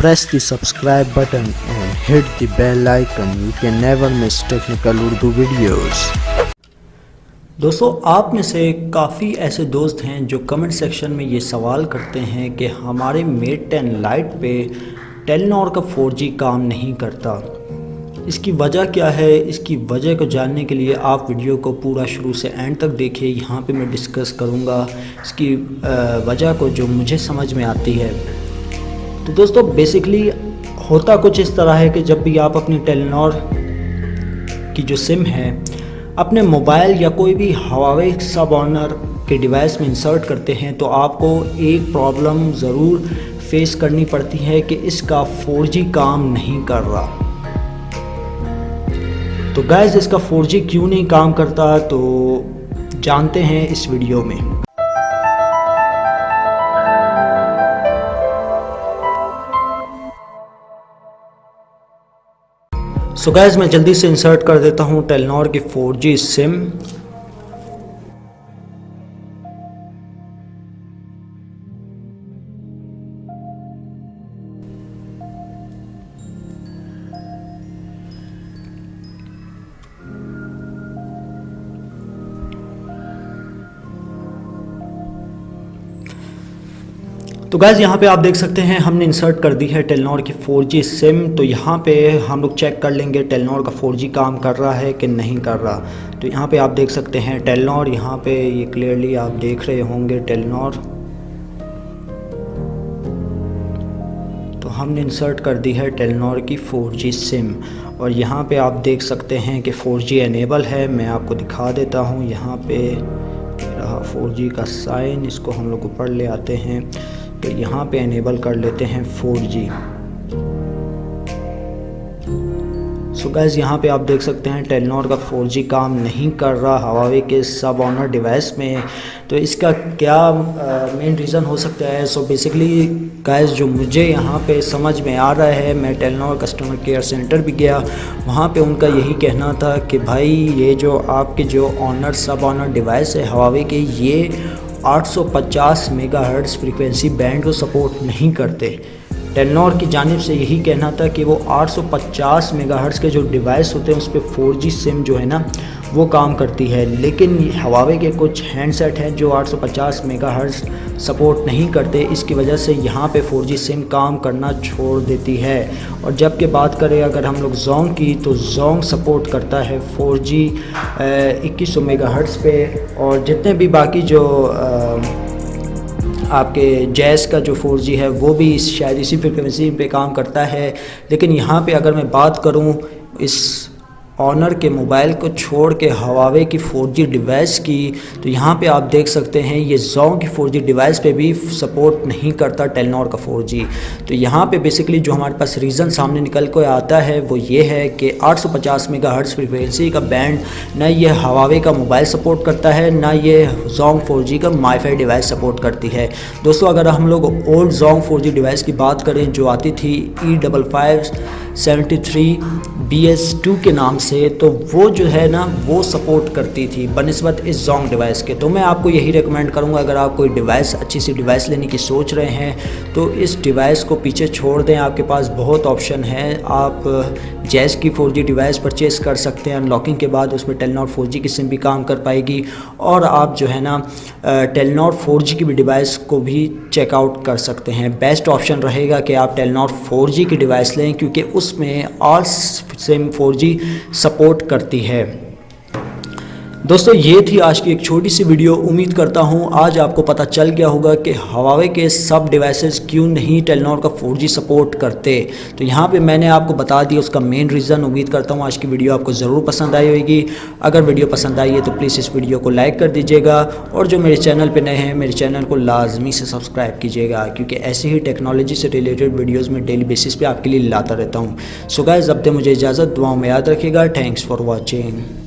Press the subscribe button and hit the bell icon. You can never miss technical Urdu videos. दोस्तों, आप में से काफ़ी ऐसे दोस्त हैं जो कमेंट सेक्शन में ये सवाल करते हैं कि हमारे मेट 10 लाइट पे टेलीनॉर का 4G काम नहीं करता। इसकी वजह क्या है? इसकी वजह को जानने के लिए आप वीडियो को पूरा शुरू से एंड तक देखिए। यहाँ पे मैं डिस्कस करूँगा इसकी वजह को जो मुझे समझ में आती है। तो दोस्तों, बेसिकली होता कुछ इस तरह है कि जब भी आप अपनी टेलीनॉर की जो सिम है अपने मोबाइल या कोई भी हवावे सब ऑनर के डिवाइस में इंसर्ट करते हैं तो आपको एक प्रॉब्लम ज़रूर फेस करनी पड़ती है कि इसका 4G काम नहीं कर रहा। तो गाइस, इसका 4G क्यों नहीं काम करता तो जानते हैं इस वीडियो में। सो गाइस, मैं जल्दी से इंसर्ट कर देता हूँ टेलीनॉर की 4G सिम। तो गाइस, यहाँ पे आप देख सकते हैं हमने इंसर्ट कर दी है टेलीनॉर की 4G सिम। तो यहाँ पे हम लोग चेक कर लेंगे टेलीनॉर का 4G काम कर रहा है कि नहीं कर रहा। तो यहाँ पे आप देख सकते हैं टेलीनॉर, यहाँ पे ये क्लियरली आप देख रहे होंगे टेलीनॉर। तो हमने इंसर्ट कर दी है टेलीनॉर की 4G सिम और यहाँ पे आप देख सकते हैं कि 4G एनेबल है। मैं आपको दिखा देता हूँ। यहाँ पे रहा 4G का साइन, इसको हम लोग ऊपर ले आते हैं। तो यहाँ पे एनेबल कर लेते हैं 4G। सो गाइस, यहाँ पे आप देख सकते हैं टेलीनॉर का 4G काम नहीं कर रहा हवावे के सब ऑनर डिवाइस में। तो इसका क्या मेन रीज़न हो सकता है? सो बेसिकली गाइस, जो मुझे यहाँ पे समझ में आ रहा है, मैं टेलीनॉर कस्टमर केयर सेंटर भी गया, वहाँ पे उनका यही कहना था कि भाई ये जो आपके जो ऑनर सब ऑनर डिवाइस है हवावे के, ये 850 मेगाहर्ट्ज़ फ्रीक्वेंसी बैंड को सपोर्ट नहीं करते। टेलीनॉर की जानिब से यही कहना था कि वो 850 मेगाहर्ट्ज़ के जो डिवाइस होते हैं उस पर 4G सिम जो है ना वो काम करती है। लेकिन हवावे के कुछ हैंडसेट हैं जो 850 मेगाहर्ट्ज़ सपोर्ट नहीं करते। इसकी वजह से यहाँ पे 4G सिम काम करना छोड़ देती है। और जबकि बात करें अगर हम लोग जोंग की, तो जोंग सपोर्ट करता है 4G 2100 मेगाहर्ट्ज़ पे। और जितने भी बाकी जो आपके जैज़ का जो 4G है वो भी शायद इसी फ्रिक्वेंसी पे काम करता है। लेकिन यहाँ पे अगर मैं बात करूँ इस ऑनर के मोबाइल को छोड़ के हवावे की 4G डिवाइस की, तो यहाँ पे आप देख सकते हैं ये जोंग की 4G डिवाइस पे भी सपोर्ट नहीं करता टेलीनॉर का 4G। तो यहाँ पे बेसिकली जो हमारे पास रीज़न सामने निकल कर आता है वो ये है कि 850 मेगाहर्ट्ज़ फ्रीक्वेंसी का बैंड ना ये हवावे का मोबाइल सपोर्ट करता है, ना ये जोंग 4G का माईफाई डिवाइस सपोर्ट करती है। दोस्तों, अगर हम लोग ओल्ड जोंग 4G डिवाइस की बात करें जो आती थी E5573BS2 के नाम से, तो वो जो है ना वो सपोर्ट करती थी बनिस्बत इस जोंग डिवाइस के। तो मैं आपको यही रेकमेंड करूंगा, अगर आप कोई डिवाइस अच्छी सी डिवाइस लेने की सोच रहे हैं तो इस डिवाइस को पीछे छोड़ दें। आपके पास बहुत ऑप्शन है। आप जैज़ की 4G डिवाइस परचेस कर सकते हैं। अनलॉकिंग के बाद उसमें टेलीनॉर 4G की सिम भी काम कर पाएगी। और आप जो है ना टेलीनॉर 4G की भी डिवाइस को भी चेकआउट कर सकते हैं। बेस्ट ऑप्शन रहेगा कि आप टेलीनॉर 4G की डिवाइस लें, क्योंकि उसमें ऑल सिम 4G सपोर्ट करती है। दोस्तों, ये थी आज की एक छोटी सी वीडियो। उम्मीद करता हूँ आज आपको पता चल गया होगा कि हवावे के सब डिवाइसेस क्यों नहीं टेलीनॉर का 4G सपोर्ट करते। तो यहाँ पे मैंने आपको बता दिया उसका मेन रीज़न। उम्मीद करता हूँ आज की वीडियो आपको ज़रूर पसंद आई होगी। अगर वीडियो पसंद आई है तो प्लीज़ इस वीडियो को लाइक कर दीजिएगा। और जो मेरे चैनल पर नए हैं, मेरे चैनल को लाजमी से सब्सक्राइब कीजिएगा, क्योंकि ऐसे ही टेक्नोलॉजी से रिलेटेड वीडियोज़ में डेली बेसिस पर आपके लिए लाता रहता हूँ। सो गाइस, अब तक मुझे इजाज़त, दुआओं में याद रखिएगा। Thanks for watching.